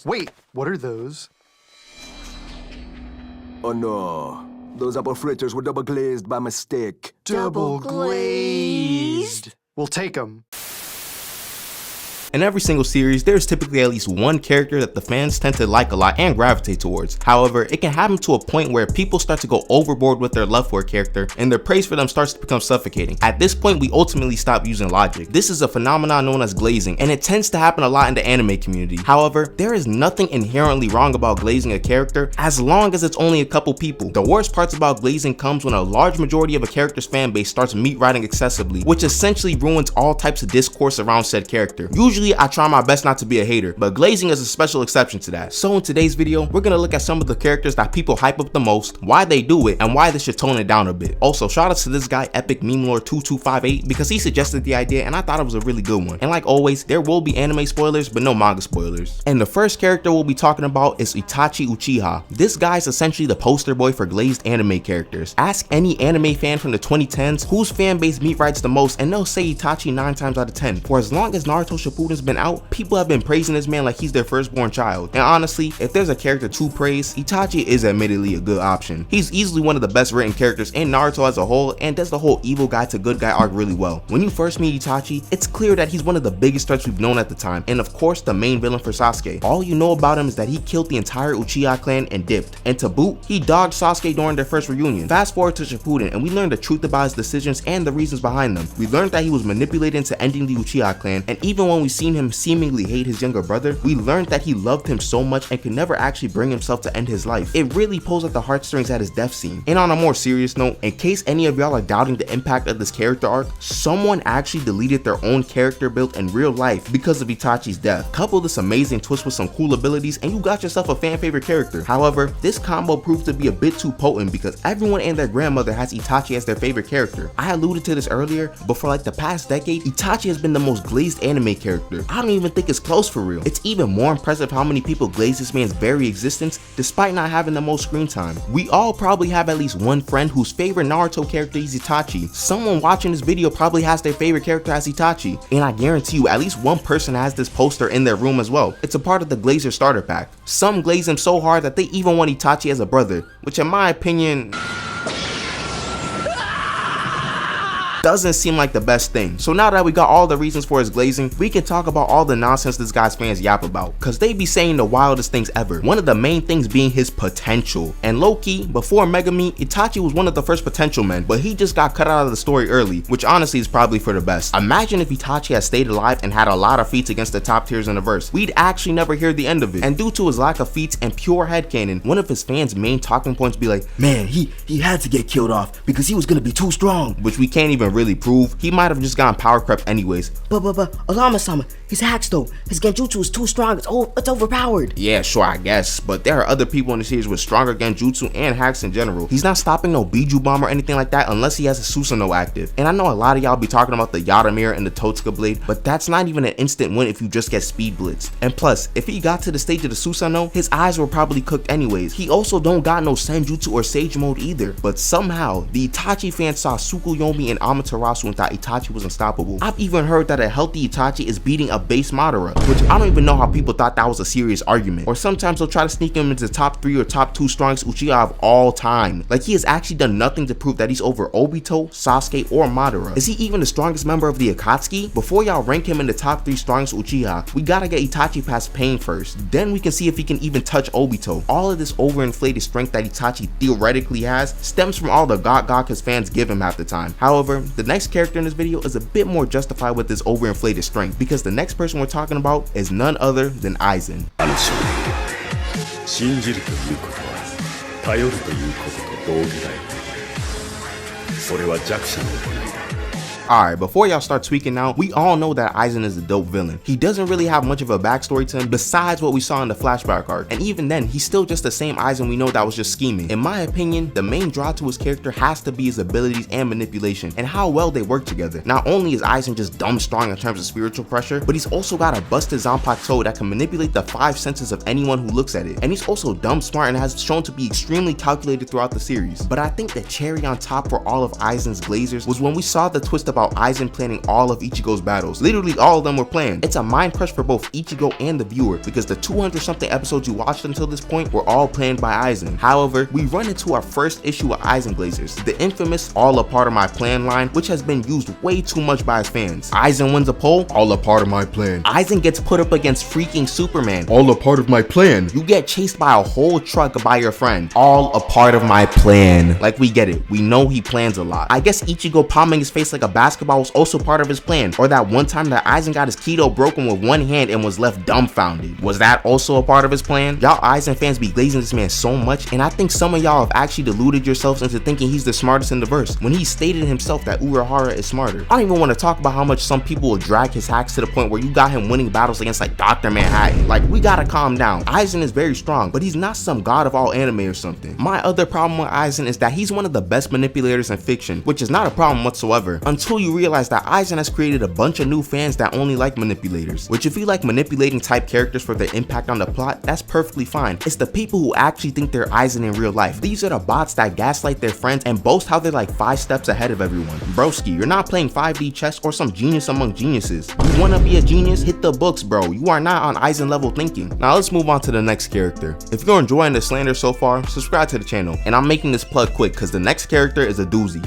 Wait, what are those? Oh no, those apple fritters were double glazed by mistake. Double glazed. We'll take them. In every single series, there's typically at least one character that the fans tend to like a lot and gravitate towards. However, it can happen to a point where people start to go overboard with their love for a character and their praise for them starts to become suffocating. At this point, we ultimately stop using logic. This is a phenomenon known as glazing, and it tends to happen a lot in the anime community. However, there is nothing inherently wrong about glazing a character as long as it's only a couple people. The worst parts about glazing comes when a large majority of a character's fan base starts meat riding excessively, which essentially ruins all types of discourse around said character. Usually, I try my best not to be a hater, but glazing is a special exception to that. So in today's video, we're gonna look at some of the characters that people hype up the most, why they do it, and why they should tone it down a bit. Also, shout out to this guy, Epic Meme Lord 2258, because he suggested the idea and I thought it was a really good one. And like always, there will be anime spoilers, but no manga spoilers. And the first character we'll be talking about is Itachi Uchiha. This guy's essentially the poster boy for glazed anime characters. Ask any anime fan from the 2010s whose fan base meat rides the most, and they'll say Itachi 9 times out of 10. For as long as Naruto Shippuden's been out, people have been praising this man like he's their firstborn child. And honestly, if there's a character to praise, Itachi is admittedly a good option. He's easily one of the best written characters in Naruto as a whole and does the whole evil guy to good guy arc really well. When you first meet Itachi, it's clear that he's one of the biggest threats we've known at the time, and of course the main villain for Sasuke. All you know about him is that he killed the entire Uchiha clan and dipped, and to boot, he dogged Sasuke during their first reunion. Fast forward to Shippuden and we learned the truth about his decisions and the reasons behind them. We learned that he was manipulated into ending the Uchiha clan, and even when we seen him seemingly hate his younger brother, we learned that he loved him so much and could never actually bring himself to end his life. It really pulls at the heartstrings at his death scene. And on a more serious note, in case any of y'all are doubting the impact of this character arc, someone actually deleted their own character build in real life because of Itachi's death. Couple this amazing twist with some cool abilities and you got yourself a fan favorite character. However, this combo proved to be a bit too potent because everyone and their grandmother has Itachi as their favorite character. I alluded to this earlier, but for like the past decade, Itachi has been the most glazed anime character. I don't even think it's close for real. It's even more impressive how many people glaze this man's very existence despite not having the most screen time. We all probably have at least one friend whose favorite Naruto character is Itachi. Someone watching this video probably has their favorite character as Itachi, and I guarantee you at least one person has this poster in their room as well. It's a part of the Glazer starter pack. Some glaze him so hard that they even want Itachi as a brother, which in my opinion doesn't seem like the best thing. So now that we got all the reasons for his glazing, we can talk about all the nonsense this guy's fans yap about, cause they be saying the wildest things ever. One of the main things being his potential. And low-key, before Megami, Itachi was one of the first potential men, but he just got cut out of the story early, which honestly is probably for the best. Imagine if Itachi had stayed alive and had a lot of feats against the top tiers in the verse. We'd actually never hear the end of it. And due to his lack of feats and pure headcanon, one of his fans' main talking points be like, man, he had to get killed off because he was gonna be too strong, which we can't even really prove. He might have just gotten power crept anyways. But Olamasama, his hacks though, his genjutsu is too strong, it's overpowered. Yeah, sure, I guess, but there are other people in the series with stronger genjutsu and hacks in general. He's not stopping no Biju bomb or anything like that unless he has a Susanoo active. And I know a lot of y'all be talking about the Yada mirror and the Totsuka blade, but that's not even an instant win if you just get speed blitz. And plus, if he got to the stage of the Susanoo, his eyes were probably cooked anyways. He also don't got no Senjutsu or Sage mode either. But somehow, the Itachi fans saw Tsukuyomi and Amaterasu and thought Itachi was unstoppable. I've even heard that a healthy Itachi is beating a base Madara, which I don't even know how people thought that was a serious argument. Or sometimes they'll try to sneak him into the top 3 or top 2 strongest Uchiha of all time. Like he has actually done nothing to prove that he's over Obito, Sasuke, or Madara. Is he even the strongest member of the Akatsuki? Before y'all rank him in the top 3 strongest Uchiha, we gotta get Itachi past Pain first. Then we can see if he can even touch Obito. All of this overinflated strength that Itachi theoretically has stems from all the gawk his fans give him half the time. However, the next character in this video is a bit more justified with this overinflated strength because the next person we're talking about is none other than Aizen. Alright, before y'all start tweaking out, we all know that Aizen is a dope villain. He doesn't really have much of a backstory to him besides what we saw in the flashback arc, and even then, he's still just the same Aizen we know that was just scheming. In my opinion, the main draw to his character has to be his abilities and manipulation, and how well they work together. Not only is Aizen just dumb strong in terms of spiritual pressure, but he's also got a busted Zanpakuto that can manipulate the 5 senses of anyone who looks at it, and he's also dumb smart and has shown to be extremely calculated throughout the series. But I think the cherry on top for all of Aizen's glazers was when we saw the twist about about Aizen planning all of Ichigo's battles. Literally all of them were planned. It's a mind crush for both Ichigo and the viewer because the 200 something episodes you watched until this point were all planned by Aizen. However, we run into our first issue with Aizen Glazers, the infamous all a part of my plan line, which has been used way too much by his fans. Aizen wins a poll, all a part of my plan. Aizen gets put up against freaking Superman, all a part of my plan. You get chased by a whole truck by your friend, all a part of my plan. Like, we get it, we know he plans a lot. I guess Ichigo palming his face like a basketball was also part of his plan, or that one time that Aizen got his keto broken with one hand and was left dumbfounded. Was that also a part of his plan? Y'all Aizen fans be glazing this man so much, and I think some of y'all have actually deluded yourselves into thinking he's the smartest in the verse, when he stated himself that Urahara is smarter. I don't even want to talk about how much some people will drag his hacks to the point where you got him winning battles against like Dr. Manhattan. Like, we gotta calm down. Aizen is very strong, but he's not some god of all anime or something. My other problem with Aizen is that he's one of the best manipulators in fiction, which is not a problem whatsoever, until you realize that Aizen has created a bunch of new fans that only like manipulators, which if you like manipulating type characters for their impact on the plot, that's perfectly fine. It's the people who actually think they're Aizen in real life. These are the bots that gaslight their friends and boast how they're like 5 steps ahead of everyone. Broski, you're not playing 5D chess or some genius among geniuses. You wanna be a genius? Hit the books, bro. You are not on Aizen level thinking. Now let's move on to the next character. If you're enjoying the slander so far, subscribe to the channel. And I'm making this plug quick because the next character is a doozy.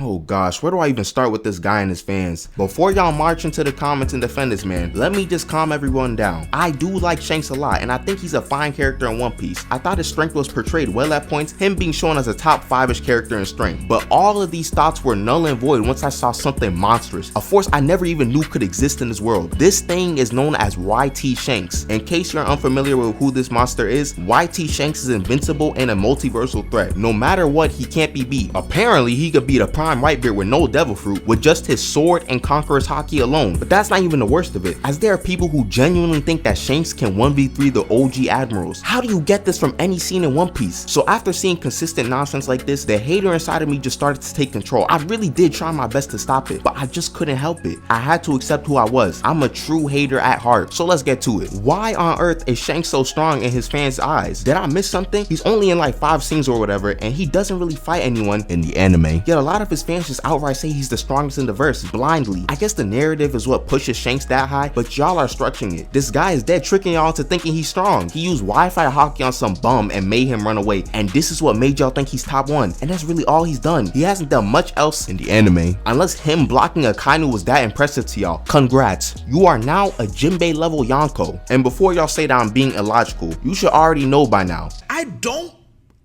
Oh gosh, where do I even start with this guy and his fans? Before y'all march into the comments and defend this man, let me just calm everyone down. I do like Shanks a lot, and I think he's a fine character in One Piece. I thought his strength was portrayed well at points, him being shown as a top 5-ish character in strength. But all of these thoughts were null and void once I saw something monstrous, a force I never even knew could exist in this world. This thing is known as YT Shanks. In case you're unfamiliar with who this monster is, YT Shanks is invincible and a multiversal threat. No matter what, he can't be beat. Apparently, he could beat a prime Whitebeard with no devil fruit with just his sword and conqueror's haki alone. But that's not even the worst of it, as there are people who genuinely think that Shanks can 1v3 the OG admirals. How do you get this from any scene in One Piece? So after seeing consistent nonsense like this, the hater inside of me just started to take control. I really did try my best to stop it, but I just couldn't help it. I had to accept who I was. I'm a true hater at heart. So let's get to it. Why on earth is Shanks so strong in his fans' eyes? Did I miss something? He's only in like 5 scenes or whatever, and he doesn't really fight anyone in the anime. Yet a lot of his fans just outright say he's the strongest in the verse, blindly. I guess the narrative is what pushes Shanks that high, but y'all are stretching it. This guy is dead tricking y'all into thinking he's strong. He used Wi-Fi hockey on some bum and made him run away, and this is what made y'all think he's top 1, and that's really all he's done. He hasn't done much else in the anime, unless him blocking a Kainu was that impressive to y'all. Congrats, you are now a Jinbei level Yonko. And before y'all say that I'm being illogical, you should already know by now. I don't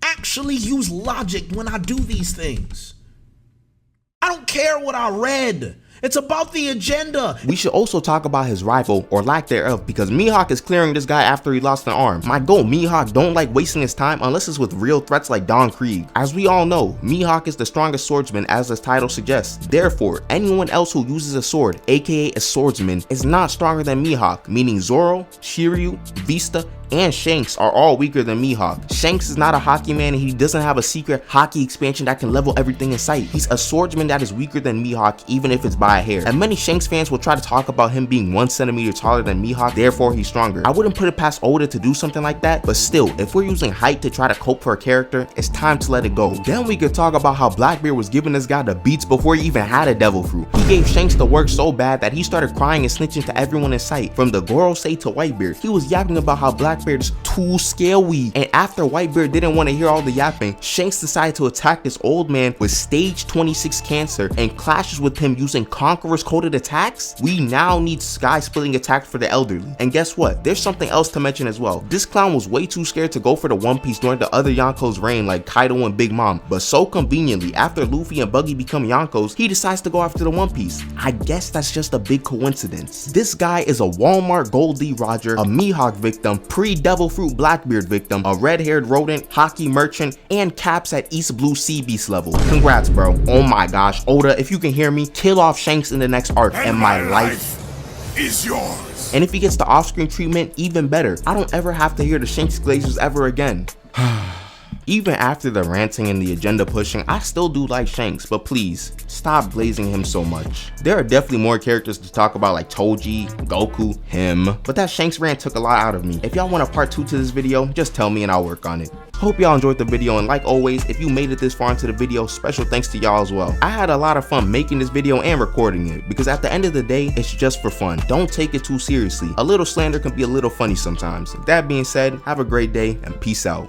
actually use logic when I do these things. I don't care what I read. It's about the agenda. We should also talk about his rival, or lack thereof, because Mihawk is clearing this guy after he lost an arm. My goal, Mihawk don't like wasting his time unless it's with real threats like Don Krieg. As we all know, Mihawk is the strongest swordsman as his title suggests. Therefore, anyone else who uses a sword, aka a swordsman, is not stronger than Mihawk, meaning Zoro, Shiryu, Vista, and Shanks are all weaker than Mihawk. Shanks is not a hockey man, and he doesn't have a secret hockey expansion that can level everything in sight. He's a swordsman that is weaker than Mihawk, even if it's by a hair. And many Shanks fans will try to talk about him being 1 centimeter taller than Mihawk, therefore he's stronger. I wouldn't put it past Oda to do something like that, but still, if we're using height to try to cope for a character, it's time to let it go. Then we could talk about how Blackbeard was giving this guy the beats before he even had a devil fruit. He gave Shanks the work so bad that he started crying and snitching to everyone in sight. From the Gorosei to Whitebeard, he was yapping about how Blackbeard is too scale-weak. And after Whitebeard didn't want to hear all the yapping, Shanks decided to attack this old man with stage 26 cancer and clashes with him using Conqueror's coded attacks. We now need sky splitting attacks for the elderly. And guess what? There's something else to mention as well. This clown was way too scared to go for the One Piece during the other Yonko's reign like Kaido and Big Mom, but so conveniently, after Luffy and Buggy become Yonkos, he decides to go after the One Piece. I guess that's just a big coincidence. This guy is a Walmart Goldie Roger, a Mihawk victim, pre-Devil Fruit Blackbeard victim, a red-haired rodent, hockey merchant, and caps at East Blue Sea Beast level. Congrats, bro. Oh my gosh, Oda, if you can hear me, kill off Shanks in the next arc, and my life is yours. And if he gets the off-screen treatment, even better. I don't ever have to hear the Shanks Glazers ever again. Even after the ranting and the agenda pushing, I still do like Shanks, but please, stop glazing him so much. There are definitely more characters to talk about like Toji, Goku, him, but that Shanks rant took a lot out of me. If y'all want a part 2 to this video, just tell me and I'll work on it. Hope y'all enjoyed the video, and like always, if you made it this far into the video, special thanks to y'all as well. I had a lot of fun making this video and recording it, because at the end of the day, it's just for fun. Don't take it too seriously. A little slander can be a little funny sometimes. With that being said, have a great day and peace out.